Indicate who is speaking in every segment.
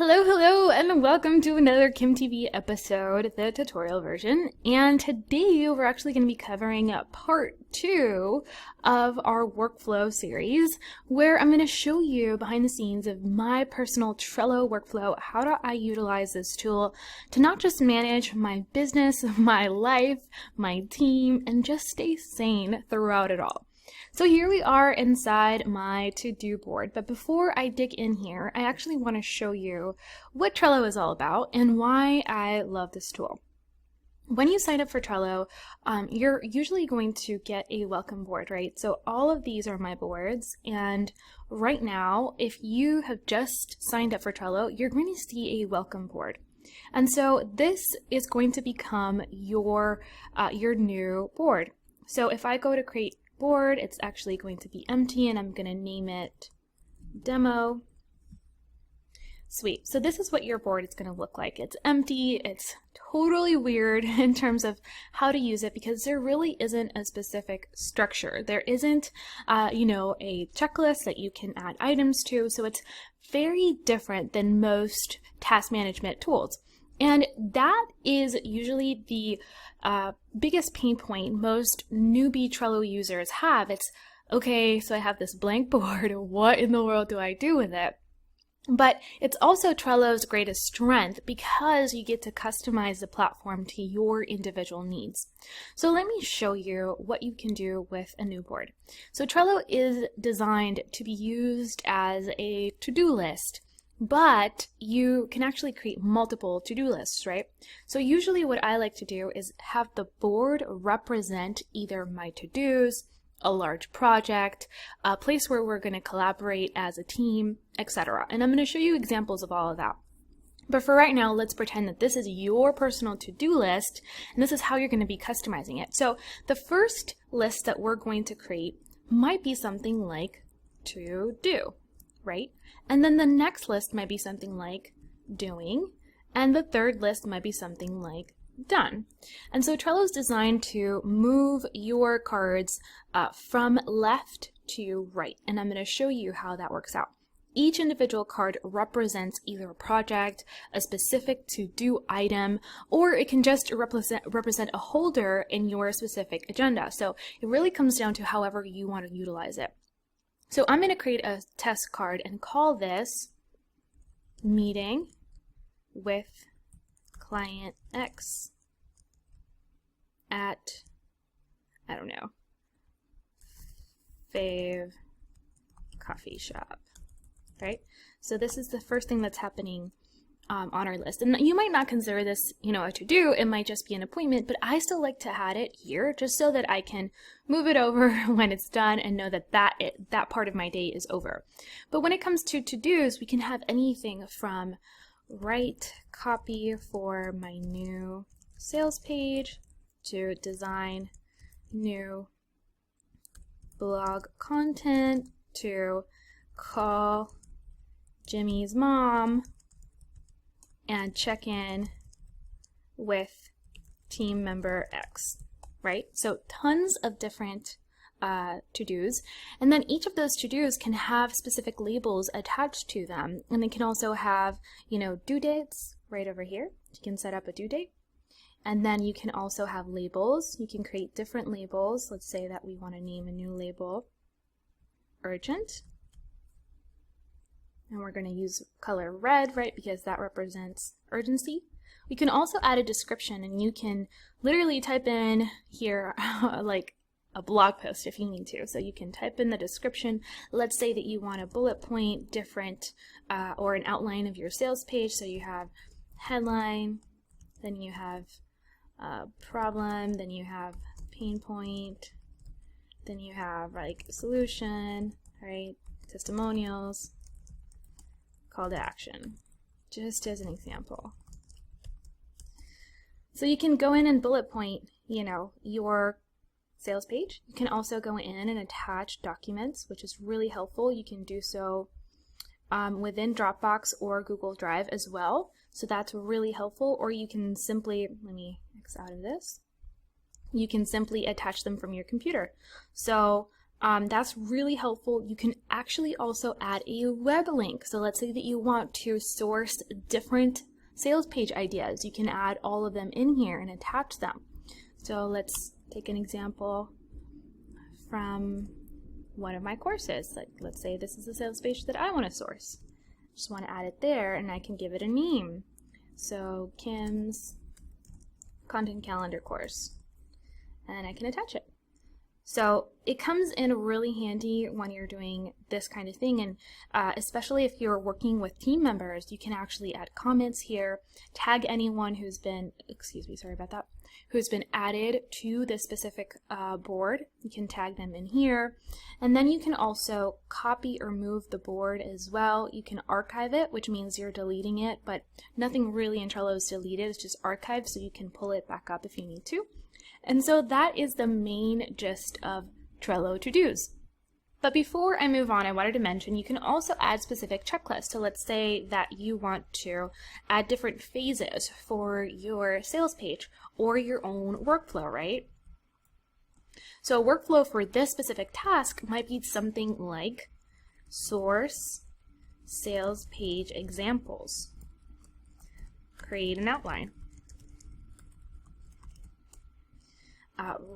Speaker 1: Hello, and welcome to another Kim TV episode, the tutorial version. And today we're actually going to be covering part 2 of our workflow series, where I'm going to show you behind the scenes of my personal Trello workflow. How do I utilize this tool to not just manage my business, my life, my team, and just stay sane throughout it all. So here we are inside my to-do board, but before I dig in here, I actually want to show you what Trello is all about and why I love this tool. When you sign up for Trello, you're usually going to get a welcome board, right? So all of these are my boards, and right now, if you have just signed up for Trello, you're going to see a welcome board. And so this is going to become your new board. So if I go to create board, it's actually going to be empty, and I'm going to name it demo. Sweet. So this is what your board is going to look like. It's empty. It's totally weird in terms of how to use it because there really isn't a specific structure. There isn't, a checklist that you can add items to. So it's very different than most task management tools. And that is usually the biggest pain point most newbie Trello users have. It's, okay, so I have this blank board. What in the world do I do with it? But it's also Trello's greatest strength because you get to customize the platform to your individual needs. So let me show you what you can do with a new board. So Trello is designed to be used as a to-do list, but you can actually create multiple to-do lists, right? So usually what I like to do is have the board represent either my to-dos, a large project, a place where we're going to collaborate as a team, etc. And I'm going to show you examples of all of that. But for right now, let's pretend that this is your personal to-do list, and this is how you're going to be customizing it. So the first list that we're going to create might be something like to do, right? And then the next list might be something like doing, and the third list might be something like done. And so Trello is designed to move your cards from left to right, and I'm going to show you how that works out. Each individual card represents either a project, a specific to-do item, or it can just represent a holder in your specific agenda. So it really comes down to however you want to utilize it. So I'm going to create a test card and call this meeting with client X at, fave coffee shop, right? So this is the first thing that's happening on our list. And you might not consider this, a to-do. It might just be an appointment, but I still like to add it here just so that I can move it over when it's done and know that that part of my day is over. But when it comes to to-dos, we can have anything from write copy for my new sales page to design new blog content to call Jimmy's mom and check in with team member X, right? So tons of different to-dos, and then each of those to-dos can have specific labels attached to them, and they can also have, due dates right over here. You can set up a due date, and then you can also have labels. You can create different labels. Let's say that we want to name a new label urgent. And we're going to use color red, right, because that represents urgency. We can also add a description, and you can literally type in here like a blog post if you need to. So you can type in the description. Let's say that you want a bullet point different or an outline of your sales page. So you have headline, then you have problem, then you have pain point, then you have like solution, right, testimonials, call to action, just as an example. So you can go in and bullet point, your sales page. You can also go in and attach documents, which is really helpful. You can do so within Dropbox or Google Drive as well. So that's really helpful. Or you can simply, let me X out of this. You can simply attach them from your computer. So That's really helpful. You can actually also add a web link. So let's say that you want to source different sales page ideas. You can add all of them in here and attach them. So let's take an example from one of my courses. Like, let's say this is a sales page that I want to source. Just want to add it there, and I can give it a name. So Kim's content calendar course, and I can attach it. So it comes in really handy when you're doing this kind of thing, and especially if you're working with team members, you can actually add comments here, tag anyone who's been, who's been added to this specific board. You can tag them in here, and then you can also copy or move the board as well. You can archive it, which means you're deleting it, but nothing really in Trello is deleted, it's just archived, so you can pull it back up if you need to. And so that is the main gist of Trello to-dos. But before I move on, I wanted to mention you can also add specific checklists. So let's say that you want to add different phases for your sales page or your own workflow, right? So a workflow for this specific task might be something like source sales page examples. Create an outline.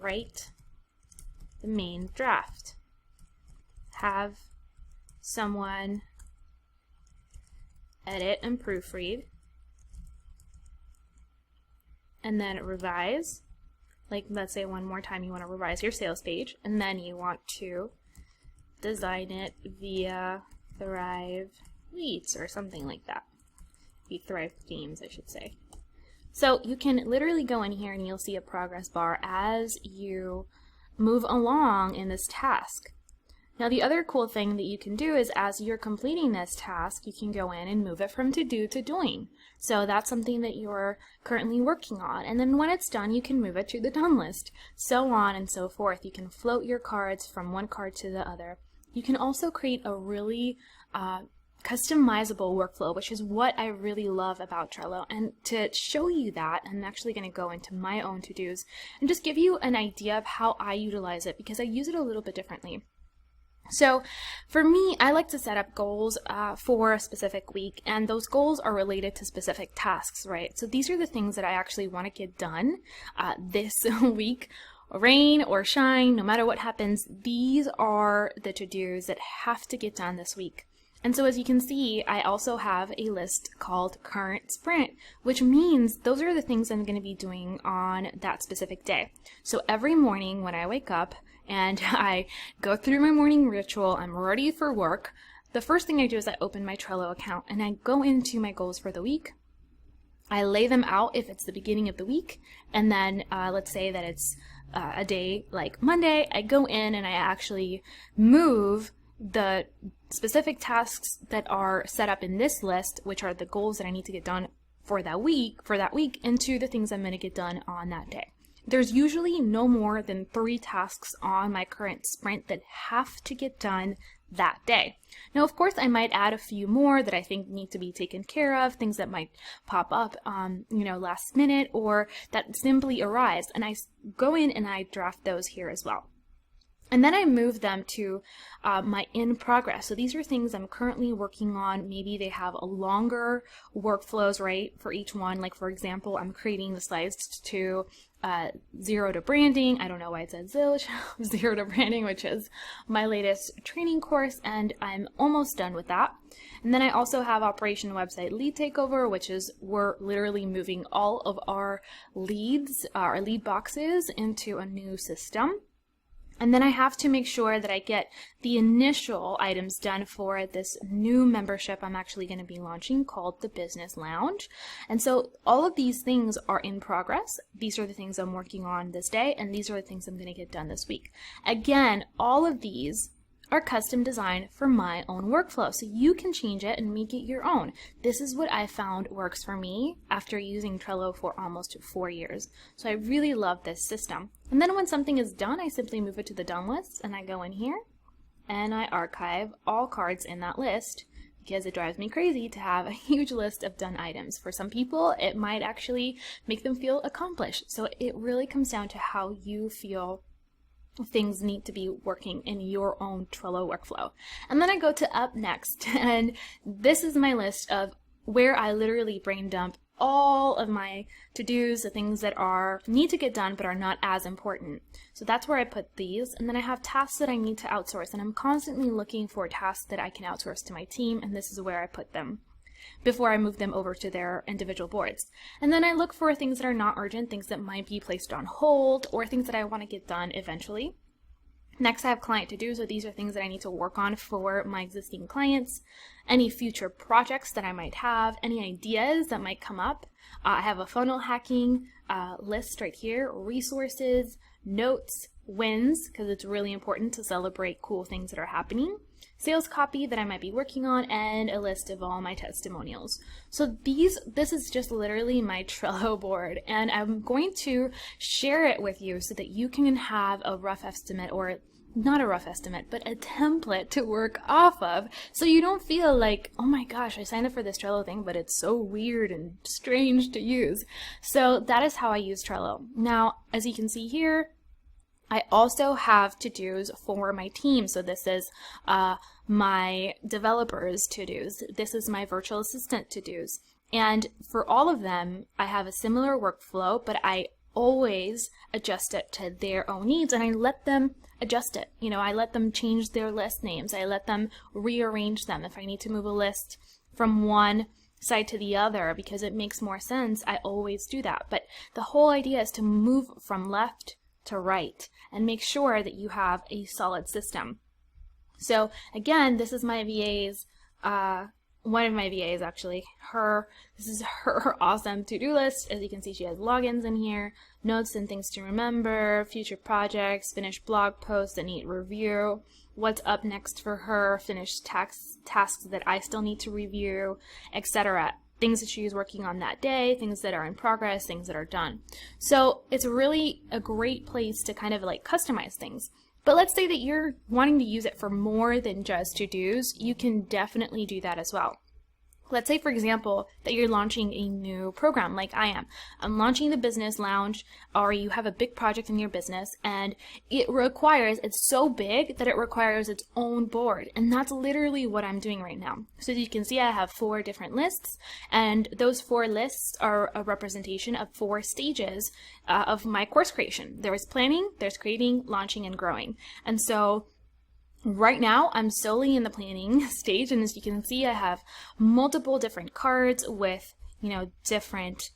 Speaker 1: Write the main draft. Have someone edit and proofread, and then revise. Like, let's say one more time you want to revise your sales page, and then you want to design it via Thrive Leads or something like that. Be Thrive Themes, I should say. So you can literally go in here and you'll see a progress bar as you move along in this task. Now the other cool thing that you can do is as you're completing this task, you can go in and move it from to do to doing. So that's something that you're currently working on. And then when it's done, you can move it to the done list, so on and so forth. You can float your cards from one card to the other. You can also create a really customizable workflow, which is what I really love about Trello. And to show you that, I'm actually going to go into my own to-dos and just give you an idea of how I utilize it, because I use it a little bit differently. So for me, I like to set up goals for a specific week, and those goals are related to specific tasks, right? So these are the things that I actually want to get done this week. Rain or shine, no matter what happens, these are the to-dos that have to get done this week. And so as you can see, I also have a list called Current Sprint, which means those are the things I'm going to be doing on that specific day. So every morning when I wake up and I go through my morning ritual, I'm ready for work, the first thing I do is I open my Trello account and I go into my goals for the week. I lay them out if it's the beginning of the week, and then let's say that it's a day like Monday, I go in and I actually move the specific tasks that are set up in this list, which are the goals that I need to get done for that week, into the things I'm going to get done on that day. There's usually no more than 3 tasks on my current sprint that have to get done that day. Now, of course, I might add a few more that I think need to be taken care of, things that might pop up, last minute, or that simply arise, and I go in and I draft those here as well. And then I move them to my in progress. So these are things I'm currently working on. Maybe they have a longer workflows, right, for each one. Like, for example, I'm creating the slides to Zero to Branding. I don't know why it said zilch. Zero to Branding, which is my latest training course, and I'm almost done with that. And then I also have Operation Website Lead Takeover, which is we're literally moving all of our leads, our lead boxes, into a new system. And then I have to make sure that I get the initial items done for this new membership I'm actually going to be launching called the Business Lounge. And so all of these things are in progress. These are the things I'm working on this day, and these are the things I'm going to get done this week. Again, all of these are custom designed for my own workflow, so you can change it and make it your own. This is what I found works for me after using Trello for almost 4 years. So I really love this system. And then when something is done, I simply move it to the done list, and I go in here and I archive all cards in that list, because it drives me crazy to have a huge list of done items. For some people, it might actually make them feel accomplished. So it really comes down to how you feel things need to be working in your own Trello workflow. And then I go to up next, and this is my list of where I literally brain dump all of my to-dos, the things that need to get done but are not as important. So that's where I put these. And then I have tasks that I need to outsource, and I'm constantly looking for tasks that I can outsource to my team, and this is where I put them before I move them over to their individual boards. And then I look for things that are not urgent, things that might be placed on hold, or things that I want to get done eventually. Next, I have client to-dos, so these are things that I need to work on for my existing clients, any future projects that I might have, any ideas that might come up. I have a funnel hacking list right here, resources, notes, wins, because it's really important to celebrate cool things that are happening, sales copy that I might be working on, and a list of all my testimonials. So this is just literally my Trello board, and I'm going to share it with you so that you can have a rough estimate, or not a rough estimate, but a template to work off of, so you don't feel like, oh my gosh, I signed up for this Trello thing, but it's so weird and strange to use. So that is how I use Trello. Now, as you can see here, I also have to-dos for my team. So this is my developers to-dos. This is my virtual assistant to-dos. And for all of them, I have a similar workflow, but I always adjust it to their own needs, and I let them adjust it. You know, I let them change their list names. I let them rearrange them. If I need to move a list from one side to the other because it makes more sense, I always do that. But the whole idea is to move from left to right and make sure that you have a solid system. So again, this is my VA's, one of my VAs actually, this is her awesome to-do list. As you can see, she has logins in here, notes and things to remember, future projects, finished blog posts that need review, what's up next for her, finished tasks that I still need to review, etc. Things that she's working on that day, things that are in progress, things that are done. So it's really a great place to kind of like customize things. But let's say that you're wanting to use it for more than just to-dos. You can definitely do that as well. Let's say, for example, that you're launching a new program like I am. I'm launching the business lounge, or you have a big project in your business, and it's so big that it requires its own board. And that's literally what I'm doing right now. So as you can see, I have 4 different lists, and those 4 lists are a representation of 4 stages of my course creation. There's planning, there's creating, launching, and growing. And so right now, I'm solely in the planning stage, and as you can see, I have multiple different cards with, different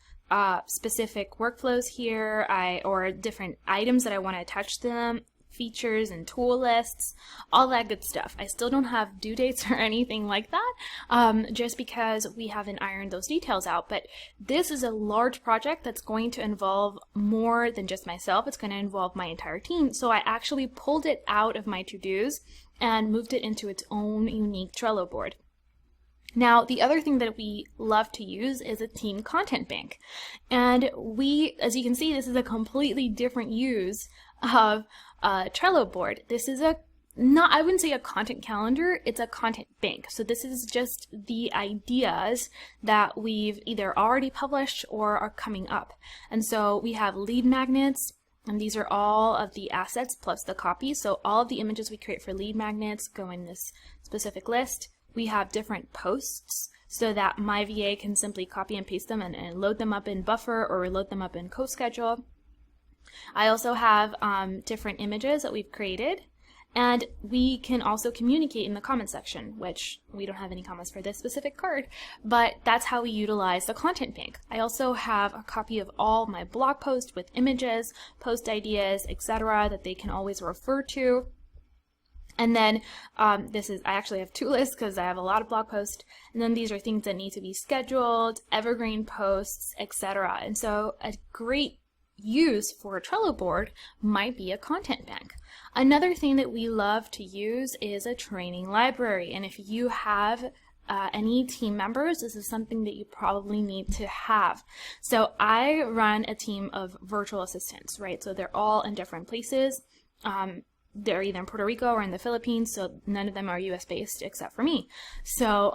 Speaker 1: specific workflows here, or different items that I want to attach to them, features and tool lists, all that good stuff. I still don't have due dates or anything like that, just because we haven't ironed those details out. But this is a large project that's going to involve more than just myself. It's going to involve my entire team. So I actually pulled it out of my to-dos and moved it into its own unique Trello board. Now, the other thing that we love to use is a team content bank. And as you can see, this is a completely different use of a Trello board. This is I wouldn't say a content calendar, it's a content bank. So this is just the ideas that we've either already published or are coming up. And so we have lead magnets, and these are all of the assets plus the copy. So all of the images we create for lead magnets go in this specific list. We have different posts so that my VA can simply copy and paste them and load them up in Buffer or load them up in CoSchedule. I also have different images that we've created, and we can also communicate in the comment section, which we don't have any comments for this specific card, but that's how we utilize the content bank. I also have a copy of all my blog posts with images, post ideas, etc. that they can always refer to. And then I actually have 2 lists because I have a lot of blog posts. And then these are things that need to be scheduled, evergreen posts, etc. And so a great use for a Trello board might be a content bank. Another thing that we love to use is a training library. And if you have any team members, this is something that you probably need to have. So I run a team of virtual assistants, right? So they're all in different places. They're either in Puerto Rico or in the Philippines, so none of them are US based except for me. So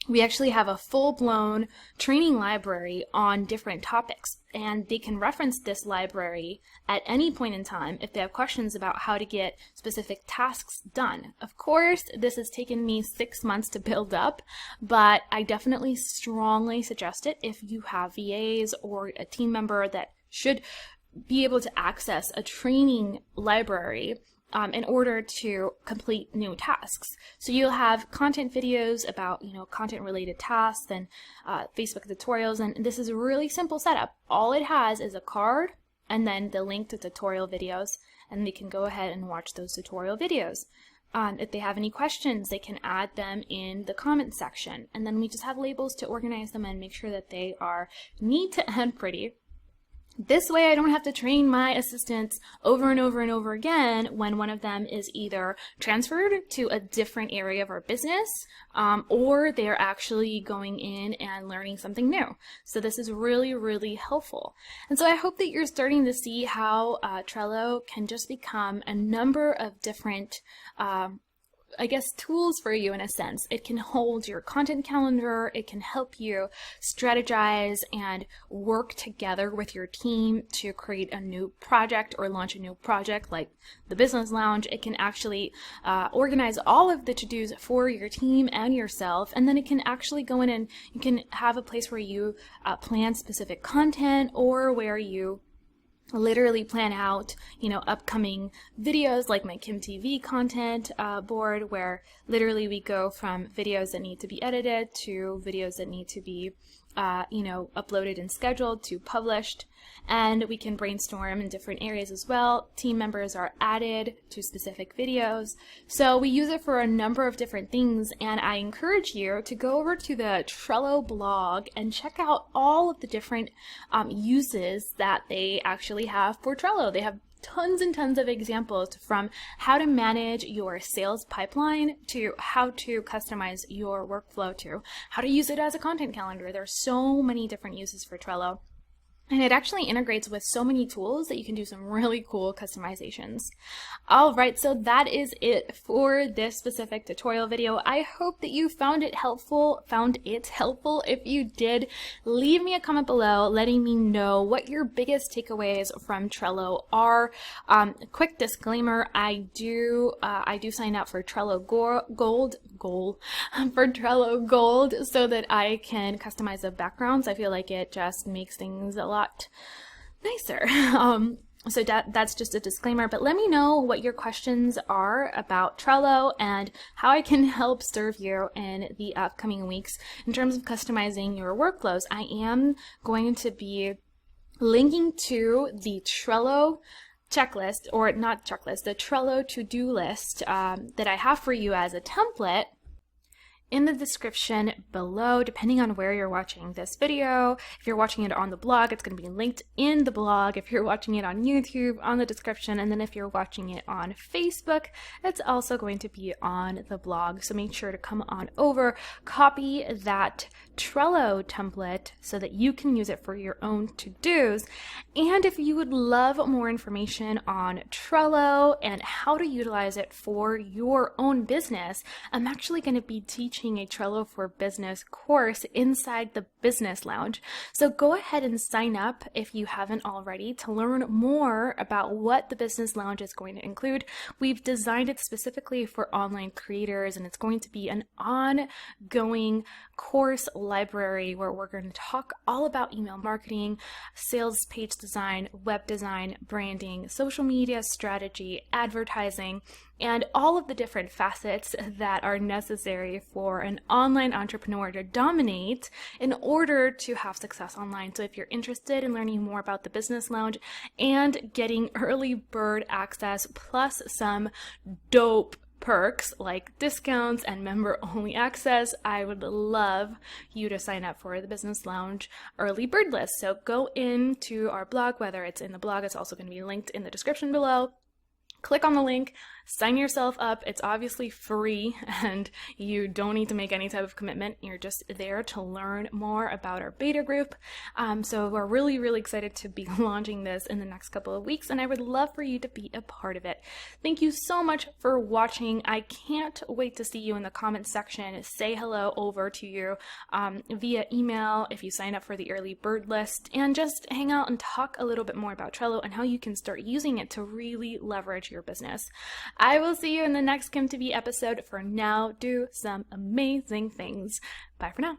Speaker 1: we actually have a full-blown training library on different topics, and they can reference this library at any point in time if they have questions about how to get specific tasks done. Of course, this has taken me 6 months to build up, but I definitely strongly suggest it if you have VAs or a team member that should be able to access a training library in order to complete new tasks. So you'll have content videos about, content related tasks and Facebook tutorials, and this is a really simple setup. All it has is a card and then the link to tutorial videos, and they can go ahead and watch those tutorial videos. If they have any questions, they can add them in the comment section, and then we just have labels to organize them and make sure that they are neat and pretty. This way I don't have to train my assistants over and over and over again when one of them is either transferred to a different area of our business or they're actually going in and learning something new. So this is really, really helpful. And so I hope that you're starting to see how Trello can just become a number of different tools for you in a sense. It can hold your content calendar, it can help you strategize and work together with your team to create a new project or launch a new project like the Business Lounge. It can actually organize all of the to-dos for your team and yourself, and then it can actually go in and you can have a place where you plan specific content or where you literally plan out, upcoming videos like my Kim TV content board, where literally we go from videos that need to be edited to videos that need to be, uploaded and scheduled to published. And we can brainstorm in different areas as well. Team members are added to specific videos. So we use it for a number of different things, and I encourage you to go over to the Trello blog and check out all of the different uses that they actually have for Trello. They have tons and tons of examples, from how to manage your sales pipeline to how to customize your workflow to how to use it as a content calendar. There are so many different uses for Trello. And it actually integrates with so many tools that you can do some really cool customizations. All right, so that is it for this specific tutorial video. I hope that you found it helpful. If you did, leave me a comment below letting me know what your biggest takeaways from Trello are. Quick disclaimer, I do sign up for Trello Gold so that I can customize the backgrounds. I feel like it just makes things a lot nicer. So that's just a disclaimer, but let me know what your questions are about Trello and how I can help serve you in the upcoming weeks in terms of customizing your workflows. I am going to be linking to the Trello checklist, or not checklist, the Trello to-do list that I have for you as a template in the description below, depending on where you're watching this video. If you're watching it on the blog, it's going to be linked in the blog. If you're watching it on YouTube, on the description. And then if you're watching it on Facebook, it's also going to be on the blog. So make sure to come on over, copy that Trello template so that you can use it for your own to-dos. And if you would love more information on Trello and how to utilize it for your own business, I'm actually going to be teaching a Trello for Business course inside the Business Lounge. So go ahead and sign up if you haven't already to learn more about what the Business Lounge is going to include. We've designed it specifically for online creators, and it's going to be an ongoing course library where we're going to talk all about email marketing, sales page design, web design, branding, social media strategy, advertising, and all of the different facets that are necessary for an online entrepreneur to dominate in order to have success online. So if you're interested in learning more about the Business Lounge and getting early bird access plus some dope perks like discounts and member-only access, I would love you to sign up for the Business Lounge early bird list. So go into our blog, whether it's in the blog, it's also going to be linked in the description below. Click on the link, sign yourself up. It's obviously free and you don't need to make any type of commitment. You're just there to learn more about our beta group. So we're really, really excited to be launching this in the next couple of weeks, and I would love for you to be a part of it. Thank you so much for watching. I can't wait to see you in the comments section. Say hello over to you via email if you sign up for the early bird list, and just hang out and talk a little bit more about Trello and how you can start using it to really leverage your business. I will see you in the next Kim TV episode. For now, do some amazing things. Bye for now.